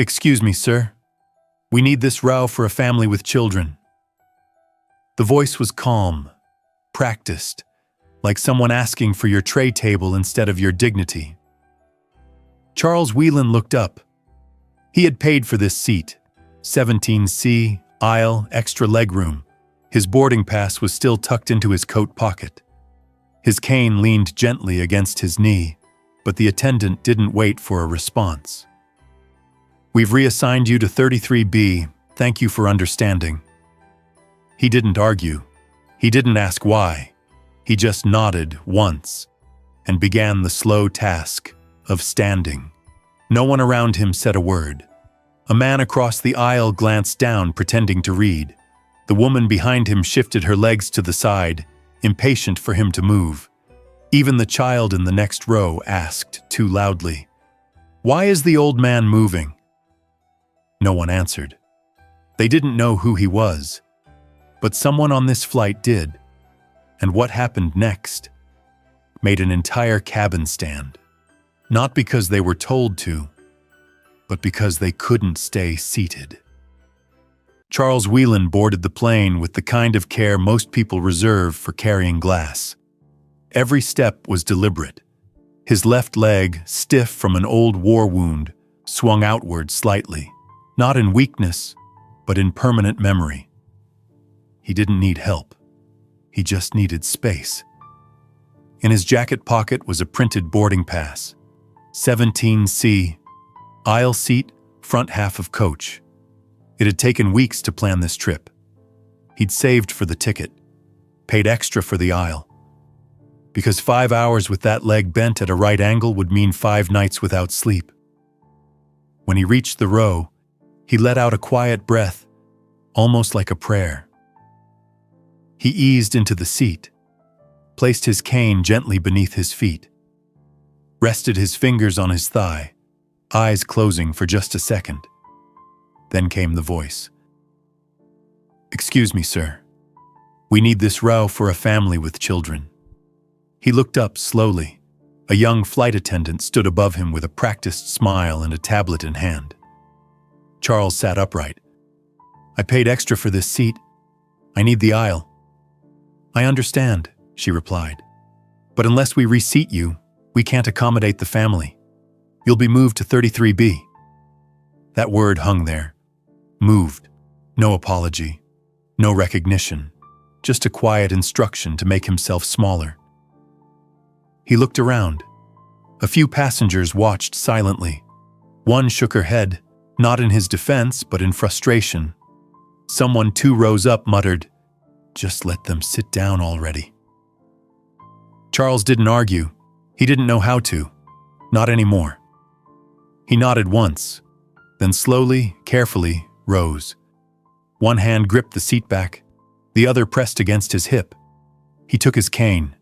"Excuse me, sir. We need this row for a family with children." The voice was calm, practiced, like someone asking for your tray table instead of your dignity. Charles Whelan looked up. He had paid for this seat, 17C, aisle, extra legroom. His boarding pass was still tucked into his coat pocket. His cane leaned gently against his knee, but the attendant didn't wait for a response. "We've reassigned you to 33B. Thank you for understanding." He didn't argue. He didn't ask why. He just nodded once and began the slow task of standing. No one around him said a word. A man across the aisle glanced down, pretending to read. The woman behind him shifted her legs to the side, impatient for him to move. Even the child in the next row asked, too loudly, "Why is the old man moving?" No one answered. They didn't know who he was, but someone on this flight did. And what happened next made an entire cabin stand. Not because they were told to, but because they couldn't stay seated. Charles Whelan boarded the plane with the kind of care most people reserve for carrying glass. Every step was deliberate. His left leg, stiff from an old war wound, swung outward slightly, not in weakness, but in permanent memory. He didn't need help. He just needed space. In his jacket pocket was a printed boarding pass. 17C, aisle seat, front half of coach. It had taken weeks to plan this trip. He'd saved for the ticket, paid extra for the aisle. Because 5 hours with that leg bent at a right angle would mean 5 nights without sleep. When he reached the row, he let out a quiet breath, almost like a prayer. He eased into the seat, placed his cane gently beneath his feet, rested his fingers on his thigh, eyes closing for just a second. Then came the voice. "Excuse me, sir. We need this row for a family with children." He looked up slowly. A young flight attendant stood above him with a practiced smile and a tablet in hand. Charles sat upright. "I paid extra for this seat. I need the aisle." "I understand," she replied. "But unless we reseat you, we can't accommodate the family. You'll be moved to 33B. That word hung there. Moved. No apology. No recognition. Just a quiet instruction to make himself smaller. He looked around. A few passengers watched silently. One shook her head, not in his defense, but in frustration. Someone 2 rows up muttered, "Just let them sit down already." Charles didn't argue. He didn't know how to. Not anymore. He nodded once, then slowly, carefully, rose. One hand gripped the seat back, the other pressed against his hip. He took his cane,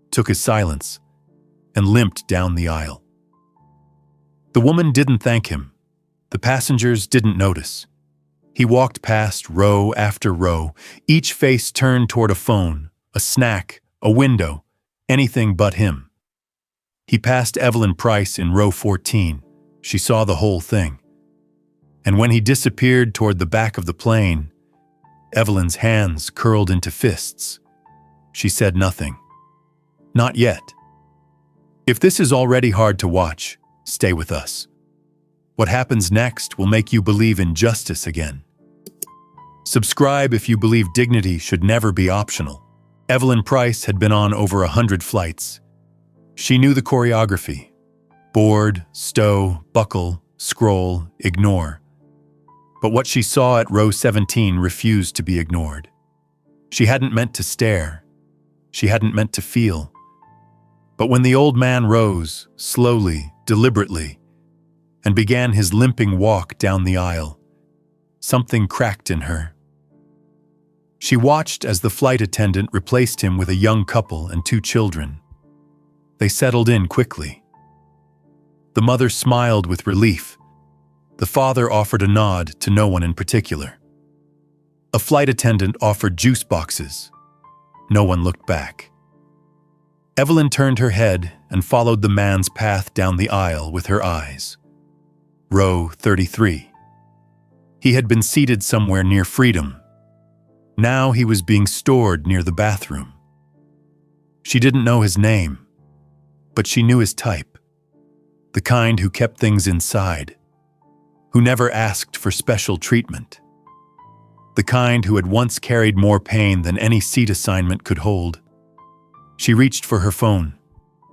took his silence, and limped down the aisle. The woman didn't thank him. The passengers didn't notice. He walked past row after row, each face turned toward a phone, a snack, a window, anything but him. He passed Evelyn Price in row 14. She saw the whole thing. And when he disappeared toward the back of the plane, Evelyn's hands curled into fists. She said nothing. Not yet. If this is already hard to watch, stay with us. What happens next will make you believe in justice again. Subscribe if you believe dignity should never be optional. Evelyn Price had been on over 100 flights. She knew the choreography. Board, stow, buckle, scroll, ignore. But what she saw at row 17 refused to be ignored. She hadn't meant to stare. She hadn't meant to feel. But when the old man rose, slowly, deliberately, and began his limping walk down the aisle, something cracked in her. She watched as the flight attendant replaced him with a young couple and 2 children. They settled in quickly. The mother smiled with relief. The father offered a nod to no one in particular. A flight attendant offered juice boxes. No one looked back. Evelyn turned her head and followed the man's path down the aisle with her eyes. row 33. He had been seated somewhere near Freedom. Now he was being stored near the bathroom. She didn't know his name, but she knew his type. The kind who kept things inside, who never asked for special treatment. The kind who had once carried more pain than any seat assignment could hold. She reached for her phone,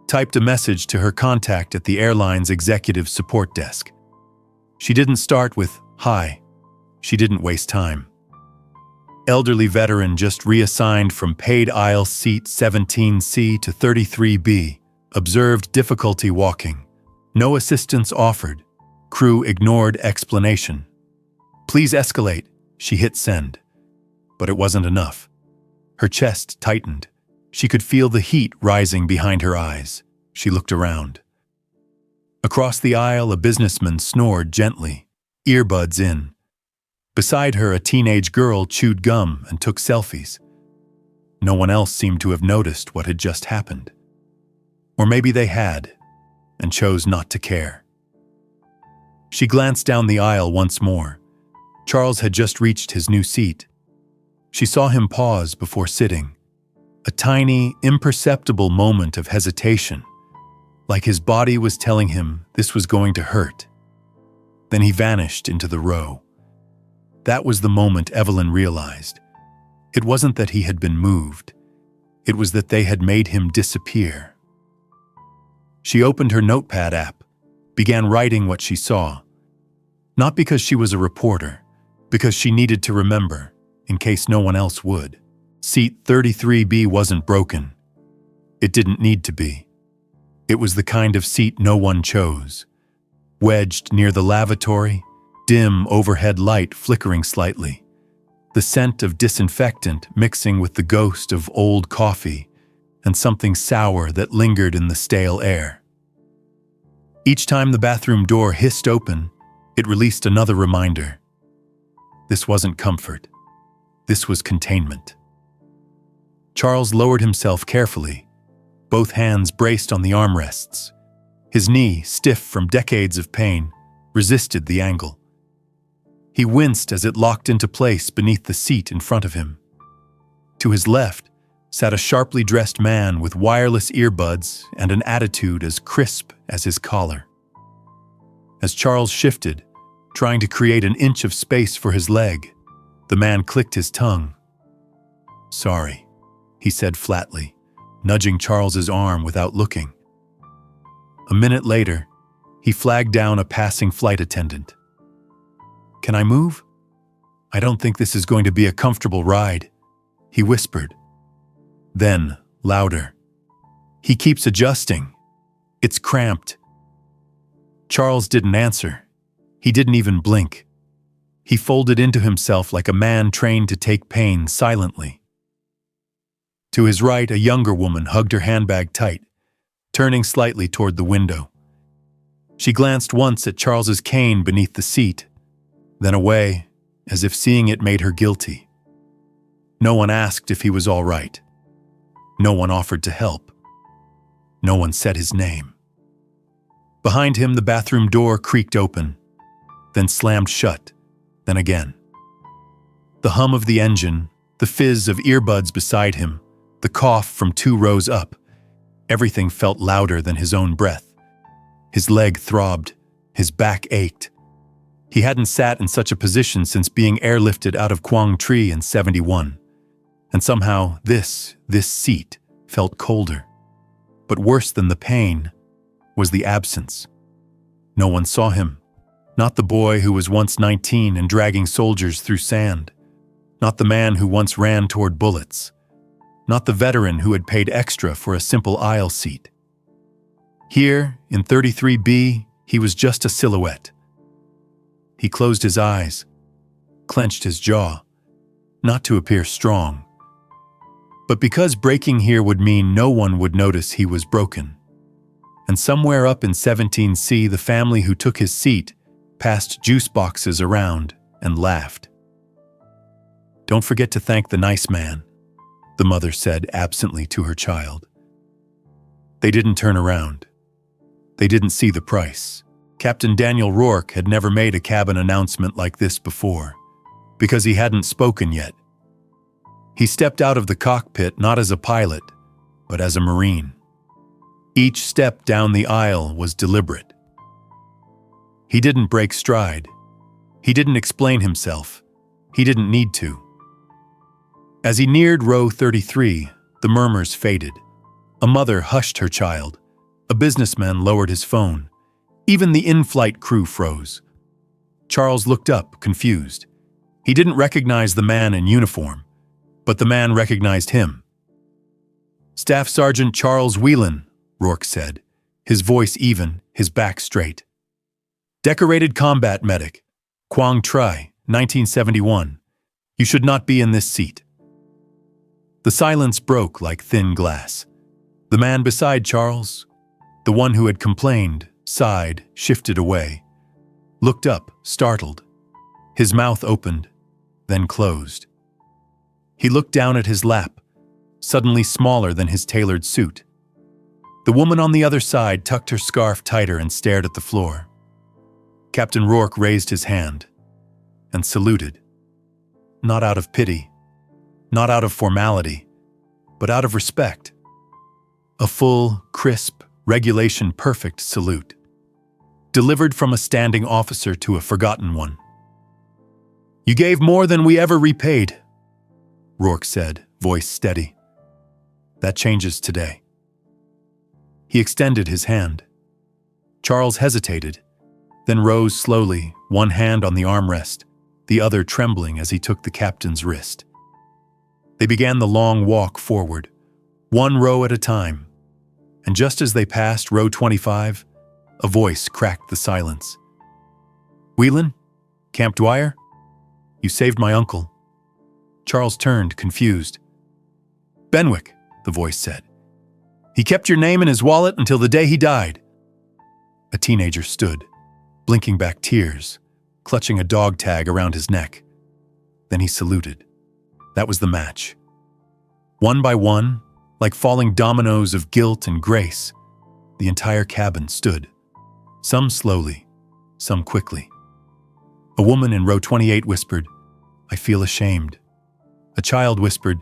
typed a message to her contact at the airline's executive support desk. She didn't start with, "Hi." She didn't waste time. Elderly veteran just reassigned from paid aisle seat 17C to 33B, observed difficulty walking. No assistance offered. Crew ignored explanation. "Please escalate." She hit send. But it wasn't enough. Her chest tightened. She could feel the heat rising behind her eyes. She looked around. Across the aisle, a businessman snored gently, earbuds in. Beside her, a teenage girl chewed gum and took selfies. No one else seemed to have noticed what had just happened. Or maybe they had, and chose not to care. She glanced down the aisle once more. Charles had just reached his new seat. She saw him pause before sitting. A tiny, imperceptible moment of hesitation, like his body was telling him this was going to hurt. Then he vanished into the row. That was the moment Evelyn realized. It wasn't that he had been moved. It was that they had made him disappear. She opened her notepad app, began writing what she saw. Not because she was a reporter, because she needed to remember, in case no one else would. Seat 33B wasn't broken. It didn't need to be. It was the kind of seat no one chose. Wedged near the lavatory, dim overhead light flickering slightly. The scent of disinfectant mixing with the ghost of old coffee and something sour that lingered in the stale air. Each time the bathroom door hissed open, it released another reminder. This wasn't comfort. This was containment. Charles lowered himself carefully, both hands braced on the armrests. His knee, stiff from decades of pain, resisted the angle. He winced as it locked into place beneath the seat in front of him. To his left sat a sharply dressed man with wireless earbuds and an attitude as crisp as his collar. As Charles shifted, trying to create an inch of space for his leg, the man clicked his tongue. "Sorry," he said flatly, nudging Charles's arm without looking. A minute later, he flagged down a passing flight attendant. "Can I move? I don't think this is going to be a comfortable ride," he whispered. Then, louder, "He keeps adjusting. It's cramped." Charles didn't answer. He didn't even blink. He folded into himself like a man trained to take pain silently. To his right, a younger woman hugged her handbag tight, turning slightly toward the window. She glanced once at Charles's cane beneath the seat, then away, as if seeing it made her guilty. No one asked if he was all right. No one offered to help. No one said his name. Behind him, the bathroom door creaked open, then slammed shut, then again. The hum of the engine, the fizz of earbuds beside him, the cough from 2 rows up, everything felt louder than his own breath. His leg throbbed, his back ached. He hadn't sat in such a position since being airlifted out of Quang Tri in '71. And somehow this seat felt colder. But worse than the pain was the absence. No one saw him. Not the boy who was once 19 and dragging soldiers through sand. Not the man who once ran toward bullets. Not the veteran who had paid extra for a simple aisle seat. Here, in 33B, he was just a silhouette. He closed his eyes, clenched his jaw, not to appear strong, but because breaking here would mean no one would notice he was broken. And somewhere up in 17C, the family who took his seat passed juice boxes around and laughed. "Don't forget to thank the nice man," the mother said absently to her child. They didn't turn around. They didn't see the price. Captain Daniel Rourke had never made a cabin announcement like this before, because he hadn't spoken yet. He stepped out of the cockpit not as a pilot, but as a Marine. Each step down the aisle was deliberate. He didn't break stride. He didn't explain himself. He didn't need to. As he neared row 33, the murmurs faded. A mother hushed her child. A businessman lowered his phone. Even the in-flight crew froze. Charles looked up, confused. He didn't recognize the man in uniform, but the man recognized him. "Staff Sergeant Charles Whelan," Rourke said, his voice even, his back straight. "Decorated combat medic, Quang Tri, 1971. You should not be in this seat." The silence broke like thin glass. The man beside Charles, the one who had complained, sighed, shifted away, looked up, startled. His mouth opened, then closed. He looked down at his lap, suddenly smaller than his tailored suit. The woman on the other side tucked her scarf tighter and stared at the floor. Captain Rourke raised his hand and saluted. Not out of pity, not out of formality, but out of respect. A full, crisp, regulation-perfect salute, delivered from a standing officer to a forgotten one. "You gave more than we ever repaid," Rourke said, voice steady. "That changes today." He extended his hand. Charles hesitated, then rose slowly, one hand on the armrest, the other trembling as he took the captain's wrist. They began the long walk forward, one row at a time, and just as they passed row 25, a voice cracked the silence. "Whelan? Camp Dwyer? You saved my uncle." Charles turned, confused. "Benwick," the voice said. "He kept your name in his wallet until the day he died." A teenager stood, blinking back tears, clutching a dog tag around his neck. Then he saluted. That was the match. One by one, like falling dominoes of guilt and grace, the entire cabin stood, some slowly, some quickly. A woman in row 28 whispered, "I feel ashamed." A child whispered,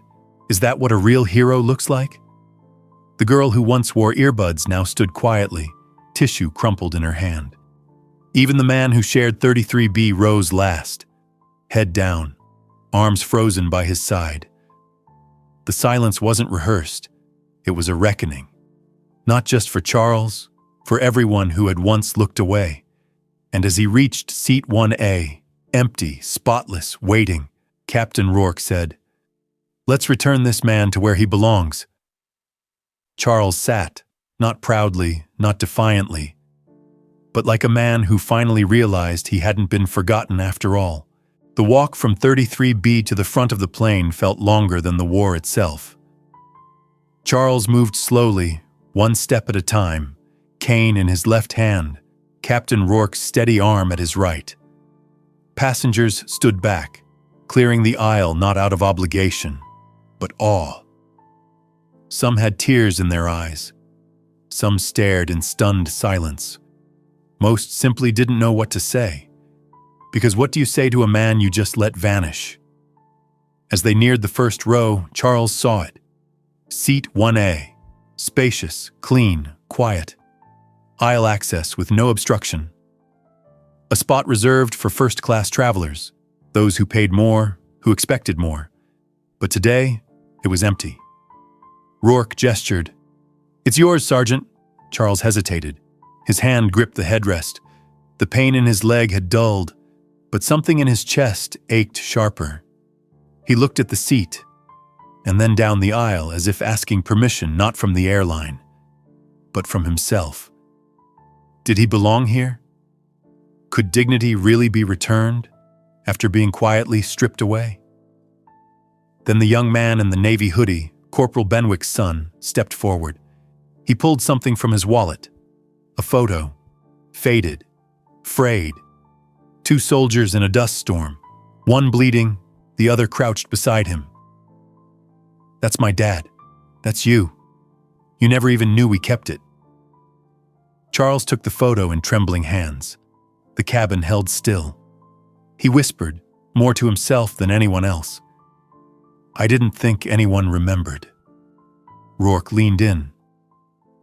"Is that what a real hero looks like?" The girl who once wore earbuds now stood quietly, tissue crumpled in her hand. Even the man who shared 33B rose last, head down, arms frozen by his side. The silence wasn't rehearsed. It was a reckoning. Not just for Charles, for everyone who had once looked away. And as he reached seat 1A, empty, spotless, waiting, Captain Rourke said, "Let's return this man to where he belongs." Charles sat, not proudly, not defiantly, but like a man who finally realized he hadn't been forgotten after all. The walk from 33B to the front of the plane felt longer than the war itself. Charles moved slowly, one step at a time, cane in his left hand, Captain Rourke's steady arm at his right. Passengers stood back, clearing the aisle not out of obligation, but awe. Some had tears in their eyes. Some stared in stunned silence. Most simply didn't know what to say. Because what do you say to a man you just let vanish? As they neared the first row, Charles saw it. Seat 1A, spacious, clean, quiet. Aisle access with no obstruction. A spot reserved for first-class travelers, those who paid more, who expected more. But today, it was empty. Rourke gestured. "It's yours, Sergeant." Charles hesitated. His hand gripped the headrest. The pain in his leg had dulled, but something in his chest ached sharper. He looked at the seat, and then down the aisle as if asking permission not from the airline, but from himself. Did he belong here? Could dignity really be returned after being quietly stripped away? Then the young man in the navy hoodie, Corporal Benwick's son, stepped forward. He pulled something from his wallet. A photo. Faded. Frayed. Two soldiers in a dust storm. One bleeding, the other crouched beside him. "That's my dad. That's you. You never even knew we kept it." Charles took the photo in trembling hands. The cabin held still. He whispered, more to himself than anyone else. "I didn't think anyone remembered." Rourke leaned in.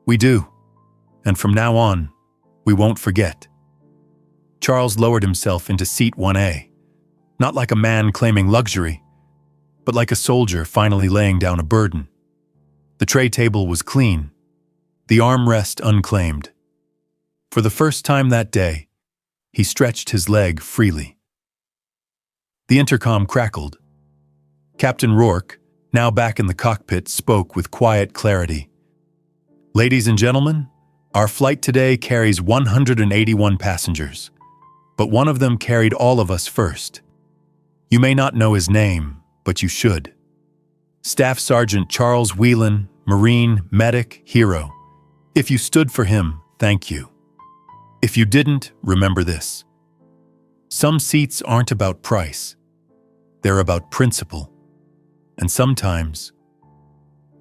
"We do. And from now on, we won't forget." Charles lowered himself into seat 1A, not like a man claiming luxury, but like a soldier finally laying down a burden. The tray table was clean, the armrest unclaimed. For the first time that day, he stretched his leg freely. The intercom crackled. Captain Rourke, now back in the cockpit, spoke with quiet clarity. "Ladies and gentlemen, our flight today carries 181 passengers, but one of them carried all of us first. You may not know his name, but you should. Staff Sergeant Charles Whelan, Marine, medic, hero. If you stood for him, thank you. If you didn't, remember this. Some seats aren't about price. They're about principle. And sometimes,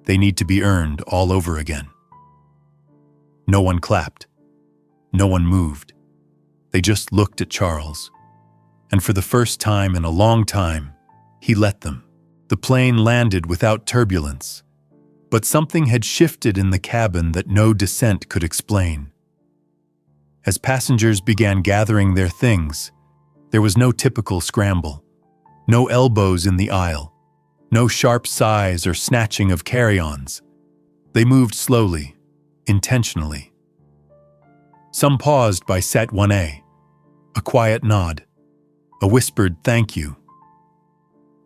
they need to be earned all over again." No one clapped. No one moved. They just looked at Charles. And for the first time in a long time, he let them. The plane landed without turbulence. But something had shifted in the cabin that no descent could explain. As passengers began gathering their things, there was no typical scramble. No elbows in the aisle. No sharp sighs or snatching of carry-ons. They moved slowly, intentionally. Some paused by set 1A, a quiet nod, a whispered thank you.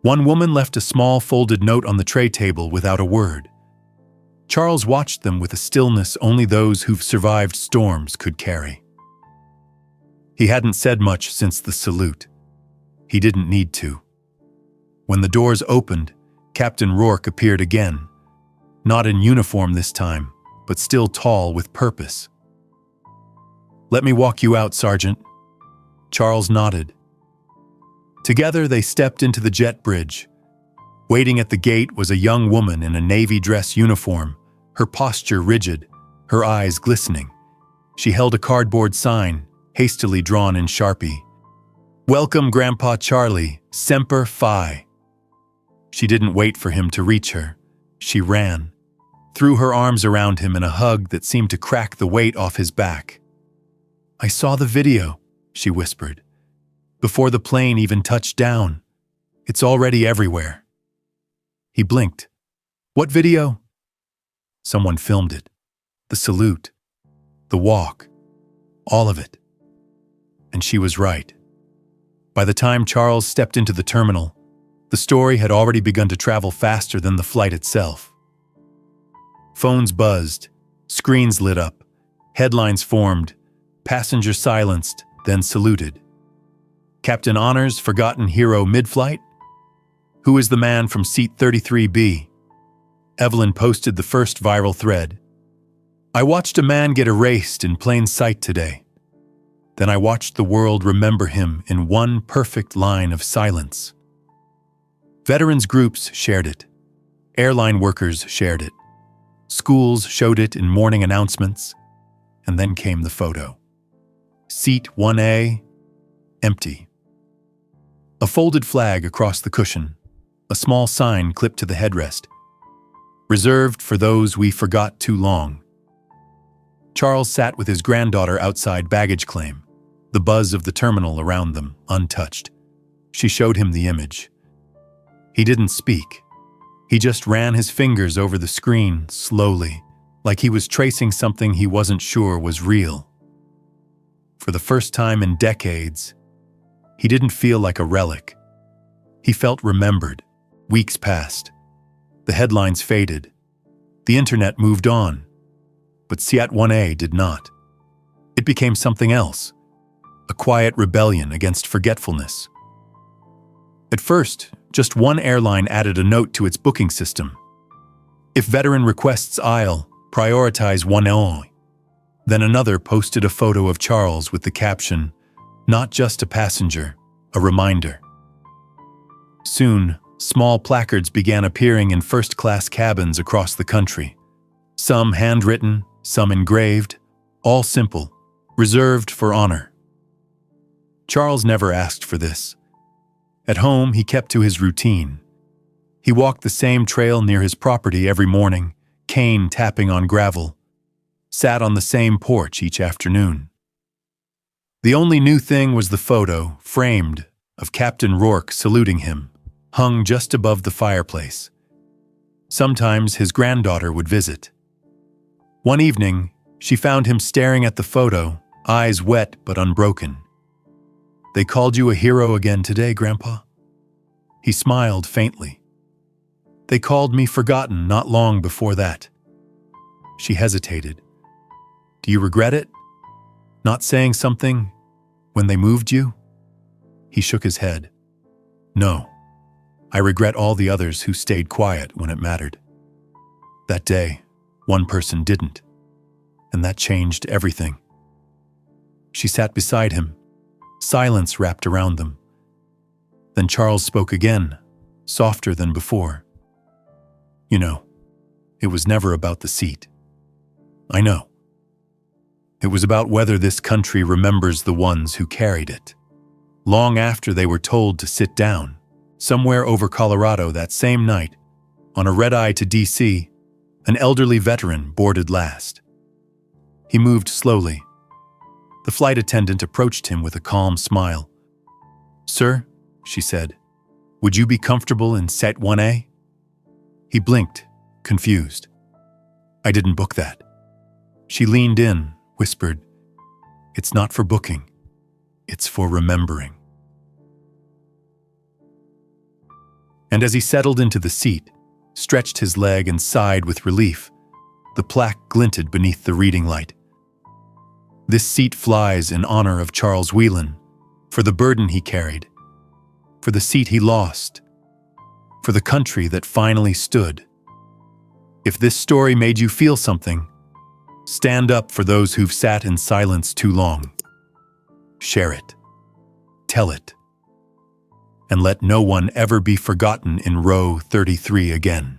One woman left a small folded note on the tray table without a word. Charles watched them with a stillness only those who've survived storms could carry. He hadn't said much since the salute. He didn't need to. When the doors opened, Captain Rourke appeared again, not in uniform this time, but still tall with purpose. "Let me walk you out, Sergeant." Charles nodded. Together they stepped into the jet bridge. Waiting at the gate was a young woman in a navy dress uniform, her posture rigid, her eyes glistening. She held a cardboard sign, hastily drawn in Sharpie. "Welcome, Grandpa Charlie, Semper Fi." She didn't wait for him to reach her. She ran, threw her arms around him in a hug that seemed to crack the weight off his back. "I saw the video," she whispered. "Before the plane even touched down. It's already everywhere." He blinked. "What video?" Someone filmed it. The salute. The walk. All of it. And she was right. By the time Charles stepped into the terminal, the story had already begun to travel faster than the flight itself. Phones buzzed, screens lit up, headlines formed, passengers silenced, then saluted. Captain Honors forgotten hero mid-flight? Who is the man from seat 33B? Evelyn posted the first viral thread. "I watched a man get erased in plain sight today. Then I watched the world remember him in one perfect line of silence." Veterans groups shared it. Airline workers shared it. Schools showed it in morning announcements. And then came the photo. Seat 1A, empty. A folded flag across the cushion. A small sign clipped to the headrest. "Reserved for those we forgot too long." Charles sat with his granddaughter outside baggage claim, the buzz of the terminal around them untouched. She showed him the image. He didn't speak. He just ran his fingers over the screen slowly, like he was tracing something he wasn't sure was real. For the first time in decades, he didn't feel like a relic. He felt remembered. Weeks passed. The headlines faded. The internet moved on. But Seat 1A did not. It became something else. A quiet rebellion against forgetfulness. At first, just one airline added a note to its booking system. If veteran requests aisle, prioritize 1A. Then another posted a photo of Charles with the caption, "Not just a passenger, a reminder." Soon, small placards began appearing in first-class cabins across the country. Some handwritten, some engraved, All simple, reserved for honor. Charles never asked for this. At home, he kept to his routine. He walked the same trail near his property every morning, cane tapping on gravel, sat on the same porch each afternoon. The only new thing was the photo, framed, of Captain Rourke saluting him, hung just above the fireplace. Sometimes his granddaughter would visit. One evening, she found him staring at the photo, eyes wet but unbroken. "They called you a hero again today, Grandpa?" He smiled faintly. "They called me forgotten not long before that." She hesitated. "Do you regret it? Not saying something when they moved you?" He shook his head. "No. I regret all the others who stayed quiet when it mattered. That day, one person didn't, and that changed everything." She sat beside him. Silence wrapped around them. Then Charles spoke again, softer than before. "You know, it was never about the seat. I know. It was about whether this country remembers the ones who carried it. Long after they were told to sit down, somewhere over Colorado that same night, on a red-eye to D.C., an elderly veteran boarded last. He moved slowly. The flight attendant approached him with a calm smile. "Sir," she said, "would you be comfortable in Set 1A? He blinked, confused. "I didn't book that." She leaned in, whispered, "It's not for booking. It's for remembering." And as he settled into the seat, stretched his leg and sighed with relief, the plaque glinted beneath the reading light. "This seat flies in honor of Charles Whelan, for the burden he carried, for the seat he lost, for the country that finally stood. If this story made you feel something, stand up for those who've sat in silence too long. Share it. Tell it. And let no one ever be forgotten in row 33 again."